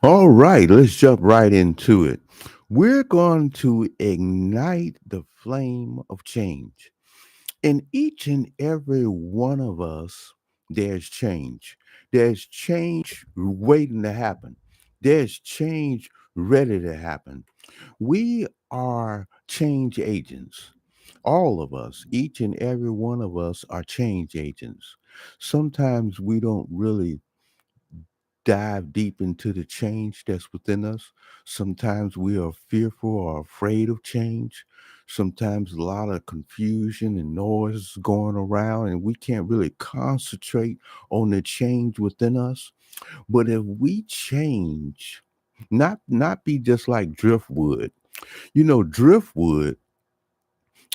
All right, let's jump right into it. We're going to ignite the flame of change. In each and every one of us, there's change. There's change waiting to happen. There's change ready to happen. We are change agents. All of us, each and every one of us, are change agents. Sometimes we don't really dive deep into the change that's within us. Sometimes we are fearful or afraid of change. Sometimes a lot of confusion and noise is going around, and we can't really concentrate on the change within us. But if we change, not be just like driftwood. Driftwood,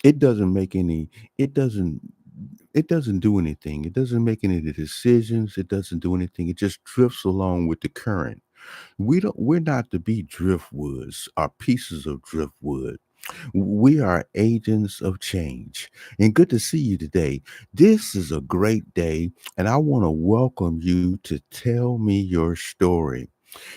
it doesn't make any, it doesn't it doesn't do anything. It doesn't make any decisions. It doesn't do anything. It just drifts along with the current. We're not to be driftwoods or pieces of driftwood. We are agents of change. And good to see you today. This is a great day, and I want to welcome you to tell me your story.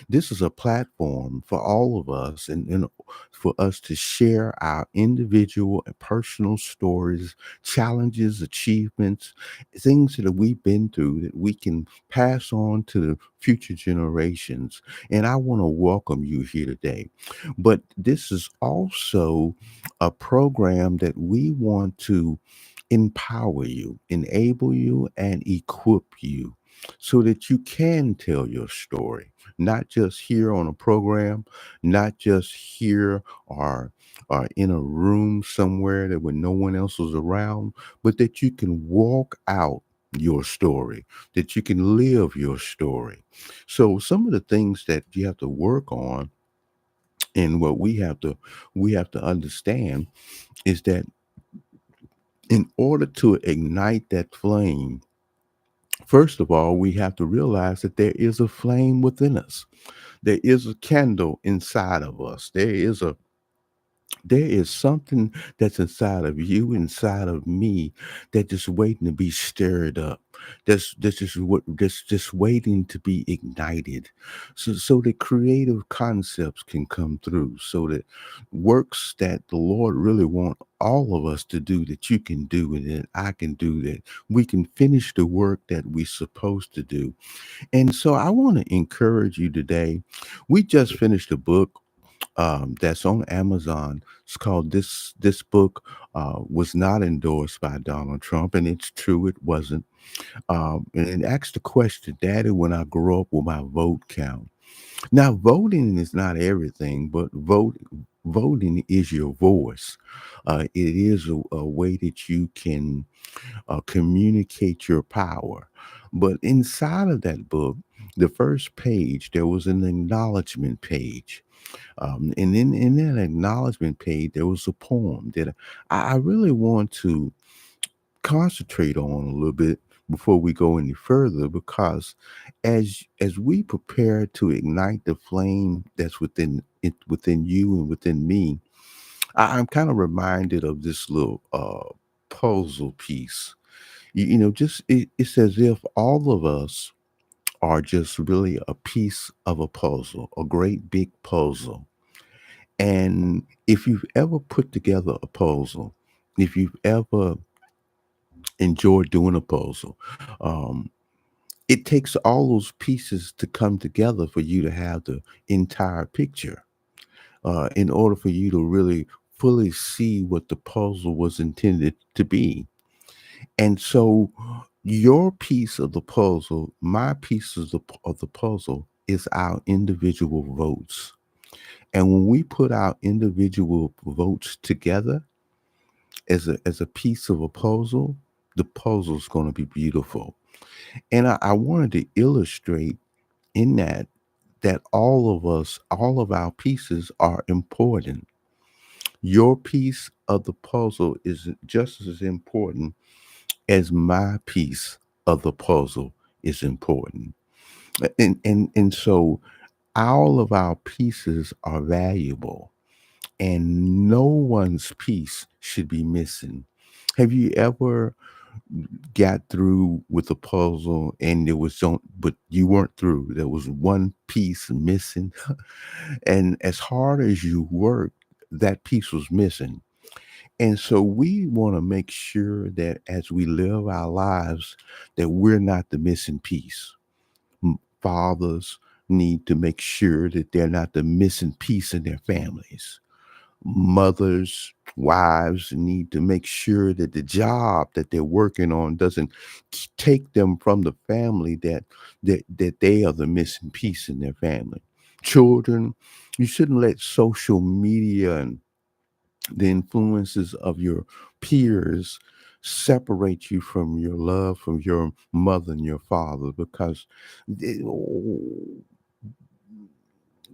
This is a platform for all of us and for us to share our individual and personal stories, challenges, achievements, things that we've been through that we can pass on to the future generations. And I want to welcome you here today. But this is also a program that we want to empower you, enable you, and equip you so that you can tell your story, not just here on a program, not just here or in a room somewhere that when no one else is around, but that you can walk out your story, that you can live your story. So some of the things that you have to work on and what we have to understand is that in order to ignite that flame, first of all, we have to realize that there is a flame within us. There is a candle inside of us. There is something that's inside of you, inside of me, that just waiting to be stirred up. That's just waiting to be ignited, so that creative concepts can come through, so that works that the Lord really want all of us to do, that you can do and that I can do, that we can finish the work that we're supposed to do. And so I want to encourage you today. We just finished a book that's on Amazon. It's called this book was not endorsed by Donald Trump, and it's true, it wasn't. And it asks the question, Daddy, when I grow up, will my vote count? Now, voting is not everything, but voting is your voice. It is a way that you can communicate your power. But inside of that book, the first page, there was an acknowledgement page. And in that acknowledgement page, there was a poem that I really want to concentrate on a little bit before we go any further, because as we prepare to ignite the flame that's within you and within me, I'm kind of reminded of this little puzzle piece. Just it's as if all of us are just really a piece of a puzzle, a great big puzzle. And if you've ever put together a puzzle, if you've ever enjoyed doing a puzzle, um, it takes all those pieces to come together for you to have the entire picture, in order for you to really fully see what the puzzle was intended to be. And so, your piece of the puzzle, my piece of the puzzle, is our individual votes. And when we put our individual votes together as a piece of a puzzle, the puzzle is going to be beautiful. And I wanted to illustrate in that all of us, all of our pieces are important. Your piece of the puzzle is just as important as my piece of the puzzle is important. And so all of our pieces are valuable, and no one's piece should be missing. Have you ever got through with the puzzle and there was some, but you weren't through. There was one piece missing. And as hard as you worked, that piece was missing. And so we want to make sure that as we live our lives, that we're not the missing piece. Fathers need to make sure that they're not the missing piece in their families. Mothers, wives need to make sure that the job that they're working on doesn't take them from the family, that they are the missing piece in their family. Children, you shouldn't let social media and the influences of your peers separate you from your love from your mother and your father, because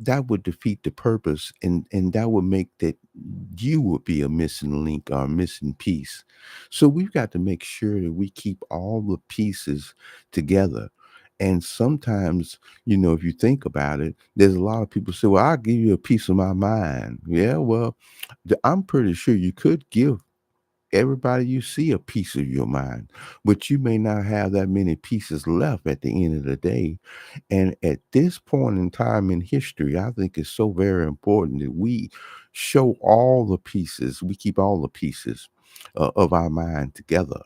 that would defeat the purpose, and that would make that you would be a missing link or a missing piece. So we've got to make sure that we keep all the pieces together. And sometimes, if you think about it, there's a lot of people say, well, I'll give you a piece of my mind. Yeah, well, I'm pretty sure you could give everybody you see a piece of your mind, but you may not have that many pieces left at the end of the day. And at this point in time in history, I think it's so very important that we show all the pieces, we keep all the pieces of our mind together.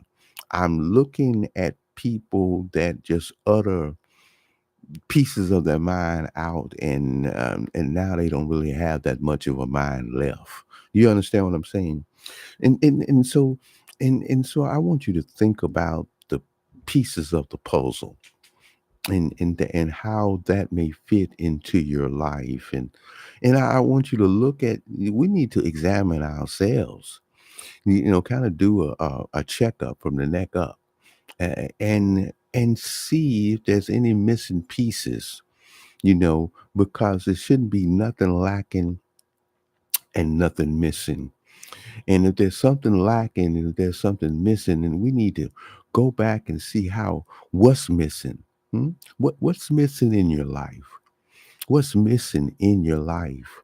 I'm looking at people that just utter pieces of their mind out, and now they don't really have that much of a mind left. You understand what I'm saying? And so I want you to think about the pieces of the puzzle, and how that may fit into your life, and I want you to look at, we need to examine ourselves, kind of do a checkup from the neck up, and see if there's any missing pieces, because there shouldn't be nothing lacking and nothing missing. And if there's something lacking and if there's something missing, then we need to go back and see how what's missing. What's missing in your life? What's missing in your life?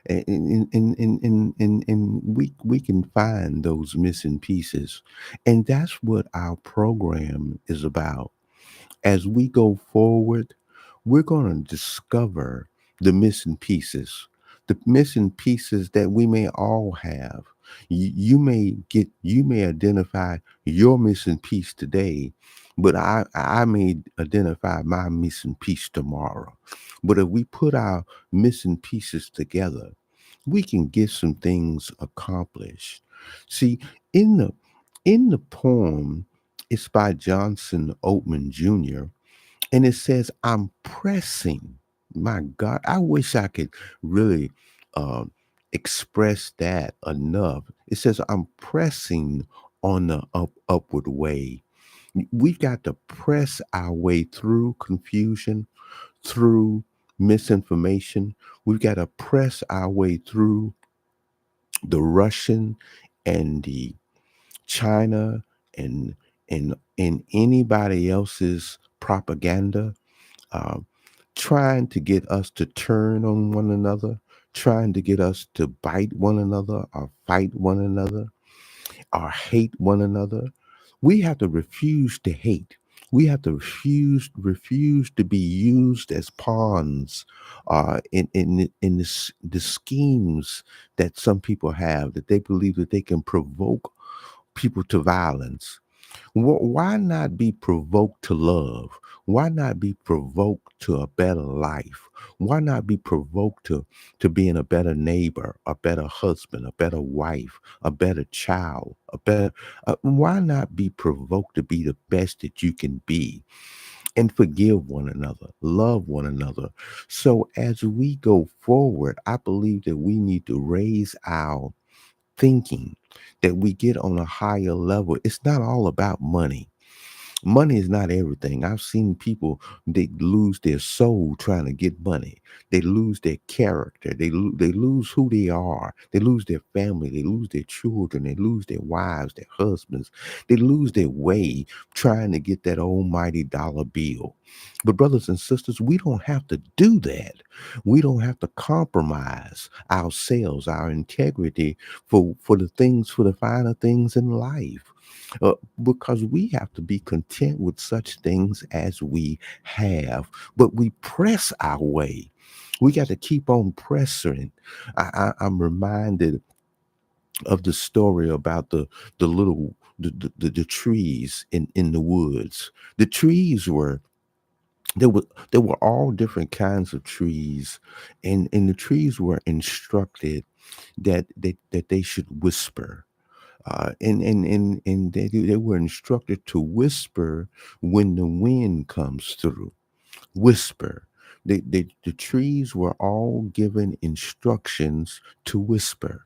And we can find those missing pieces. And that's what our program is about. As we go forward, we're going to discover the missing pieces that we may all have. You may identify your missing piece today, but I may identify my missing piece tomorrow. But if we put our missing pieces together, we can get some things accomplished. See, in the poem, it's by Johnson Oatman Jr., and it says, I'm pressing. My God, I wish I could really uh, express that enough. It says, I'm pressing on the upward way. We've got to press our way through confusion, through misinformation. We've got to press our way through the Russian and the China and and anybody else's propaganda, uh, trying to get us to turn on one another, trying to get us to bite one another or fight one another or hate one another. We have to refuse to hate. We have to refuse to be used as pawns in the schemes that some people have, that they believe that they can provoke people to violence. Why not be provoked to love? Why not be provoked to a better life? Why not be provoked to being a better neighbor, a better husband, a better wife, a better child, a better? Why not be provoked to be the best that you can be and forgive one another, love one another? So as we go forward, I believe that we need to raise our thinking, that we get on a higher level. It's not all about money. Money is not everything. I've seen people, they lose their soul trying to get money. They lose their character. They lose who they are. They lose their family. They lose their children. They lose their wives, their husbands. They lose their way trying to get that almighty dollar bill. But brothers and sisters, we don't have to do that. We don't have to compromise ourselves, our integrity for the things, for the finer things in life. because we have to be content with such things as we have, but we press our way. We got to keep on pressing. I'm reminded of the story about the little the trees in the woods. The trees were there were all different kinds of trees, and the trees were instructed that they should whisper. And they were instructed to whisper when the wind comes through. Whisper. The trees were all given instructions to whisper.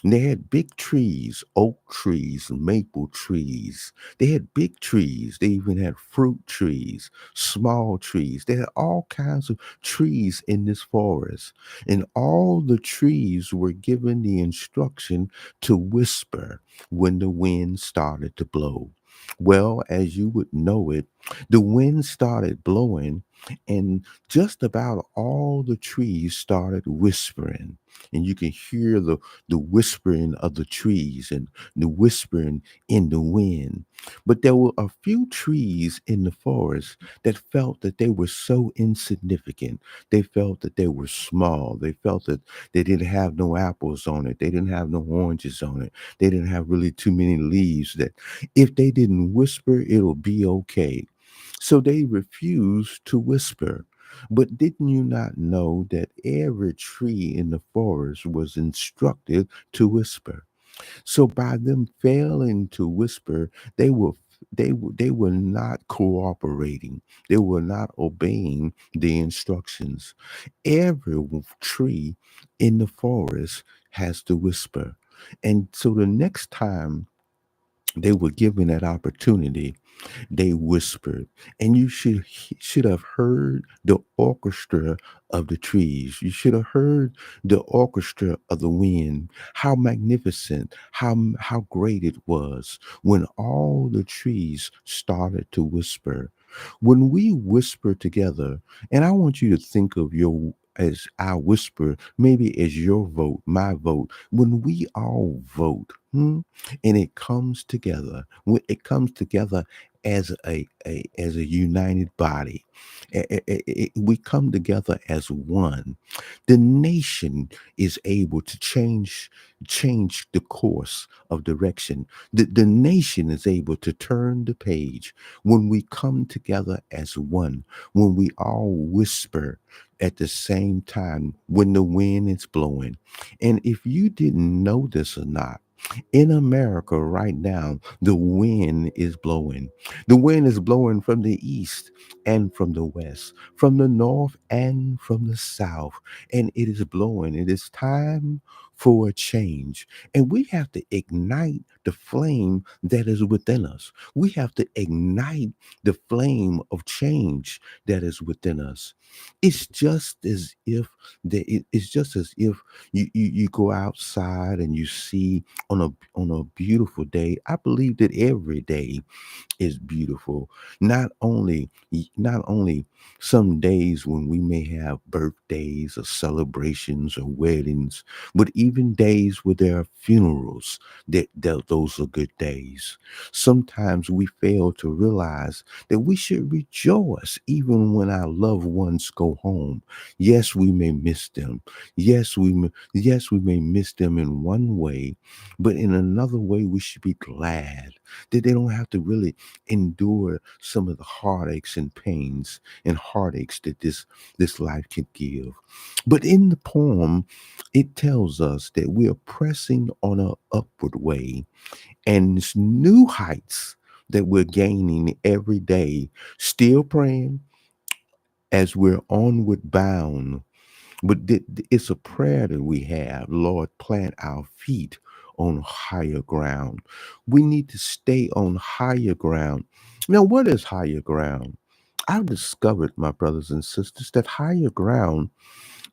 And they had big trees, oak trees, maple trees. They had big trees. They even had fruit trees, small trees. They had all kinds of trees in this forest. And all the trees were given the instruction to whisper when the wind started to blow. Well, as you would know it, the wind started blowing, and just about all the trees started whispering. And you can hear the whispering of the trees and the whispering in the wind. But there were a few trees in the forest that felt that they were so insignificant. They felt that they were small. They felt that they didn't have no apples on it. They didn't have no oranges on it. They didn't have really too many leaves that if they didn't whisper, it'll be okay. So they refused to whisper. But didn't you not know that every tree in the forest was instructed to whisper? So by them failing to whisper, they were not cooperating. They were not obeying the instructions. Every tree in the forest has to whisper. And so the next time they were given that opportunity, they whispered, and you should have heard the orchestra of the trees. You should have heard the orchestra of the wind. How magnificent, how great it was when all the trees started to whisper. When we whisper together, and I want you to think of your as I whisper, maybe as your vote, my vote. When we all vote, and it comes together, when it comes together as a united body. We come together as one. The nation is able to change the course of direction. The nation is able to turn the page when we come together as one, when we all whisper at the same time when the wind is blowing. And if you didn't know this or not, in America right now, the wind is blowing. The wind is blowing from the east and from the west, from the north and from the south. And it is blowing. It is time for a change. And we have to ignite the flame that is within us. We have to ignite the flame of change that is within us. It's just as if it's just as if you go outside and you see on a beautiful day. I believe that every day is beautiful. Not only some days when we may have birthdays or celebrations or weddings, but even days where there are funerals, that those are good days. Sometimes we fail to realize that we should rejoice even when our loved ones go home. Yes, we may miss them. Yes, we may miss them in one way, but in another way we should be glad that they don't have to really endure some of the heartaches and pains and heartaches that this life can give. But in the poem, it tells us that we are pressing on an upward way, and it's new heights that we're gaining every day, still praying as we're onward bound. But it's a prayer that we have. Lord, plant our feet on higher ground. We need to stay on higher ground. Now, what is higher ground? I've discovered, my brothers and sisters, that higher ground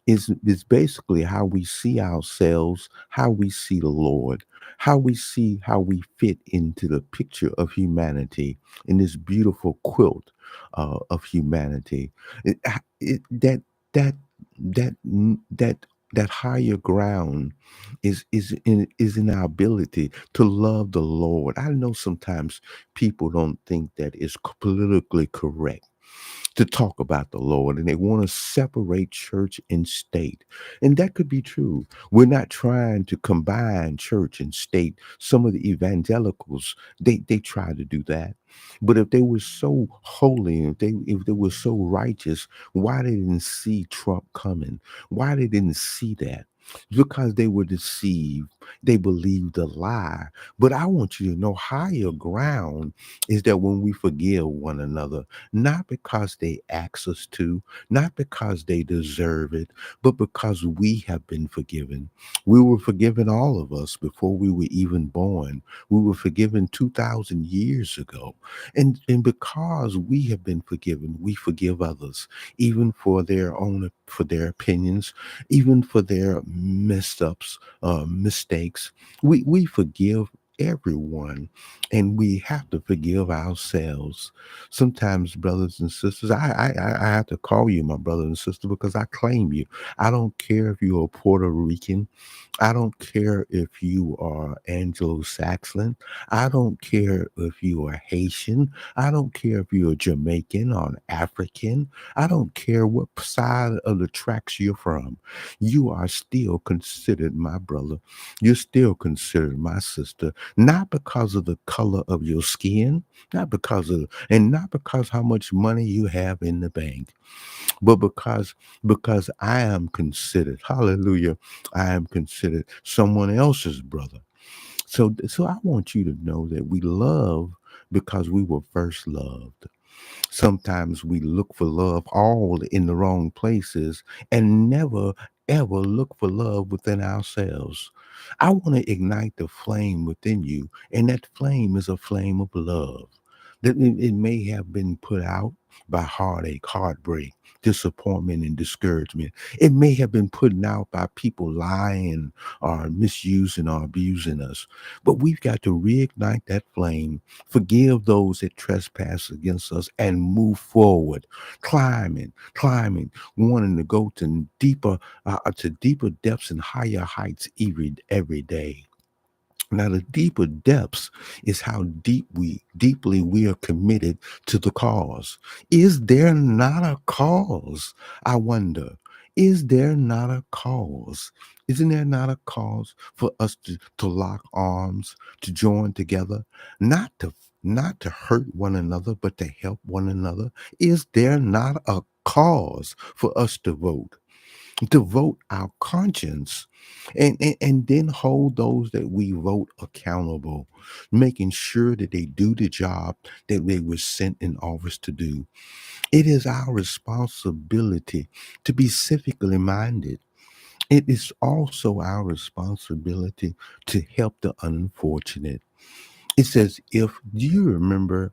is basically how we see ourselves, how we see the Lord, how we see how we fit into the picture of humanity in this beautiful quilt of humanity. It, that that that That higher ground is in our ability to love the Lord. I know sometimes people don't think that it's politically correct to talk about the Lord, and they want to separate church and state. And that could be true. We're not trying to combine church and state. Some of the evangelicals, they try to do that. But if they were so holy, if they were so righteous, why they didn't see Trump coming? Why they didn't see that? Because they were deceived. They believed a lie. But I want you to know higher ground is that when we forgive one another, not because they ask us to, not because they deserve it, but because we have been forgiven. We were forgiven, all of us, before we were even born. We were forgiven 2,000 years ago. And because we have been forgiven, we forgive others, even for their opinions, even for their messed ups, mistakes. We forgive everyone, and we have to forgive ourselves. Sometimes, brothers and sisters, I have to call you my brother and sister because I claim you. I don't care if you're a Puerto Rican. I don't care if you are Anglo-Saxon. I don't care if you are Haitian. I don't care if you're Jamaican or African. I don't care what side of the tracks you're from. You are still considered my brother. You're still considered my sister, not because of the color of your skin, not because how much money you have in the bank, but because I am considered, hallelujah, I am considered someone else's brother. So I want you to know that we love because we were first loved. Sometimes we look for love all in the wrong places and never ever look for love within ourselves. I want to ignite the flame within you, and that flame is a flame of love. That it may have been put out by heartache, heartbreak, disappointment, and discouragement. It may have been put out by people lying or misusing or abusing us. But we've got to reignite that flame, forgive those that trespass against us, and move forward, climbing, wanting to go to deeper depths and higher heights every day. Now, the deeper depths is how deeply we are committed to the cause. Is there not a cause? I wonder. Is there not a cause? Isn't there not a cause for us to lock arms, to join together, not to not to hurt one another, but to help one another? Is there not a cause for us to vote? Devote our conscience and then hold those that we vote accountable, making sure that they do the job that they were sent in office to do. It is our responsibility to be civically minded. It is also our responsibility to help the unfortunate. It says, if do you remember,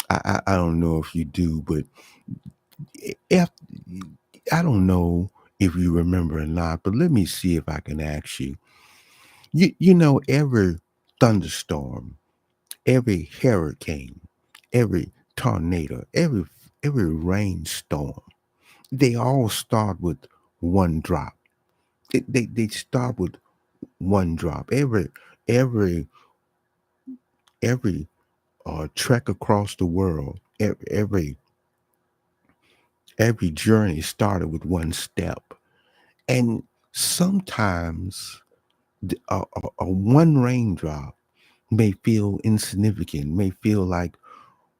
I don't know if you do, but if I don't know if you remember or not, but let me see if I can ask you. You know, every thunderstorm, every hurricane, every tornado, every rainstorm, they all start with one drop. They start with one drop. Every every trek across the world, every journey started with one step. And sometimes a one raindrop may feel insignificant, may feel like,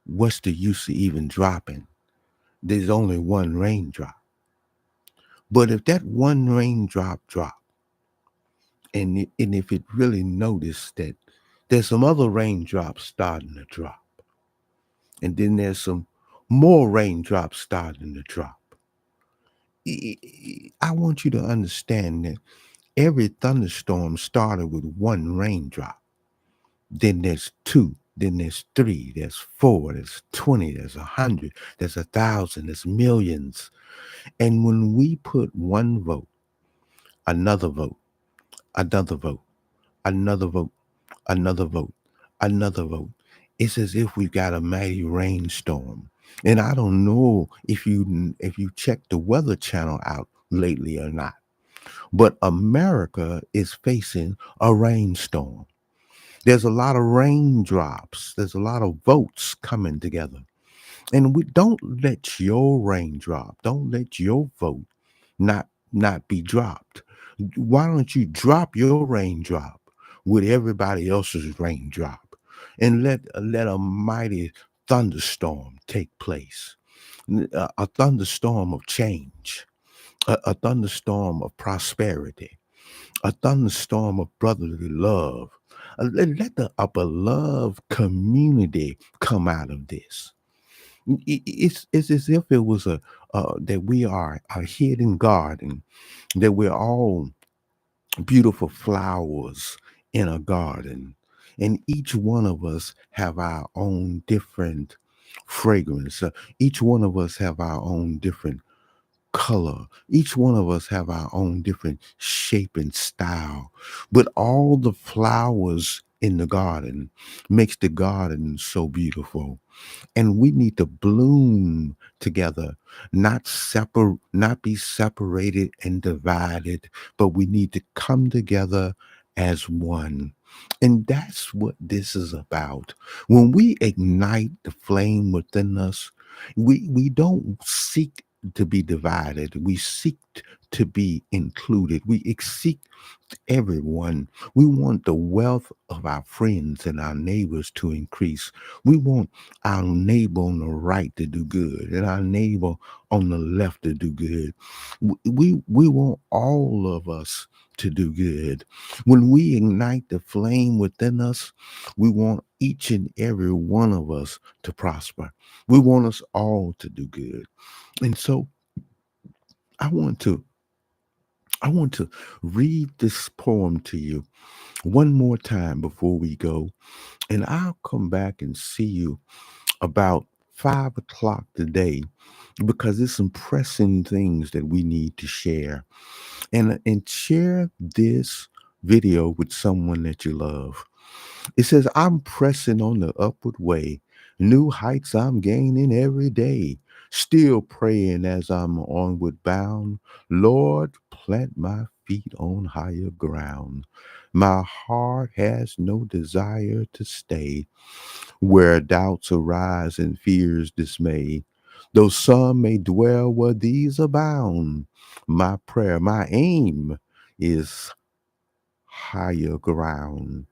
what's the use of even dropping? There's only one raindrop. But if that one raindrop drop, and if it really noticed that there's some other raindrops starting to drop, and then there's some more raindrops starting to drop, I want you to understand that every thunderstorm started with one raindrop. Then there's two. Then there's three. There's four. There's 20. There's 100. There's 1,000. There's millions. And when we put one vote, another vote, another vote, another vote, another vote, another vote, it's as if we've got a mighty rainstorm. And I don't know if you checked the Weather Channel out lately or not. But America is facing a rainstorm. There's a lot of raindrops. There's a lot of votes coming together. And we don't let your raindrop, don't let your vote not be dropped. Why don't you drop your raindrop with everybody else's raindrop and let a mighty thunderstorm take place? A thunderstorm of change, a thunderstorm of prosperity, a thunderstorm of brotherly love. Let a beloved community come out of this. It's as if it was a that we are a hidden garden, that we're all beautiful flowers in a garden, and each one of us have our own different fragrance. Each one of us have our own different color. Each one of us have our own different shape and style. But all the flowers in the garden makes the garden so beautiful. And we need to bloom together, not be separated and divided, but we need to come together as one. And that's what this is about. When we ignite the flame within us, we don't seek to be divided. We seek to be included. We seek everyone. We want the wealth of our friends and our neighbors to increase. We want our neighbor on the right to do good and our neighbor on the left to do good. We want all of us to do good. When we ignite the flame within us, we want each and every one of us to prosper. We want us all to do good. And so I want to I want to read this poem to you one more time before we go, and I'll come back and see you about 5 o'clock today because there's some pressing things that we need to share. And share this video with someone that you love. It says, I'm pressing on the upward way. New heights I'm gaining every day. Still praying as I'm onward bound. Lord, plant my feet on higher ground. My heart has no desire to stay where doubts arise and fears dismay. Though some may dwell where these abound, my prayer, my aim is higher ground.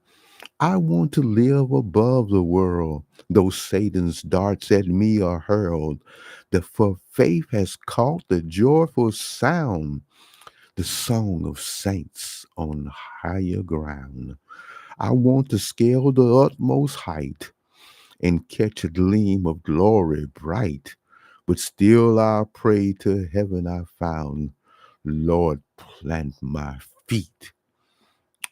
I want to live above the world, though Satan's darts at me are hurled. The for faith has caught the joyful sound, the song of saints on higher ground. I want to scale the utmost height and catch a gleam of glory bright. But still I pray to heaven I found. Lord, plant my feet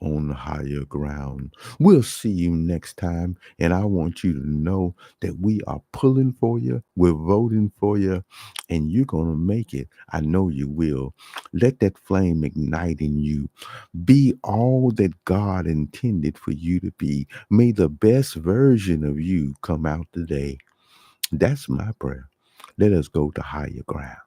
on higher ground. We'll see you next time. And I want you to know that we are pulling for you, we're voting for you, and you're going to make it. I know you will. Let that flame ignite in you. Be all that God intended for you to be. May the best version of you come out today. That's my prayer. Let us go to higher ground.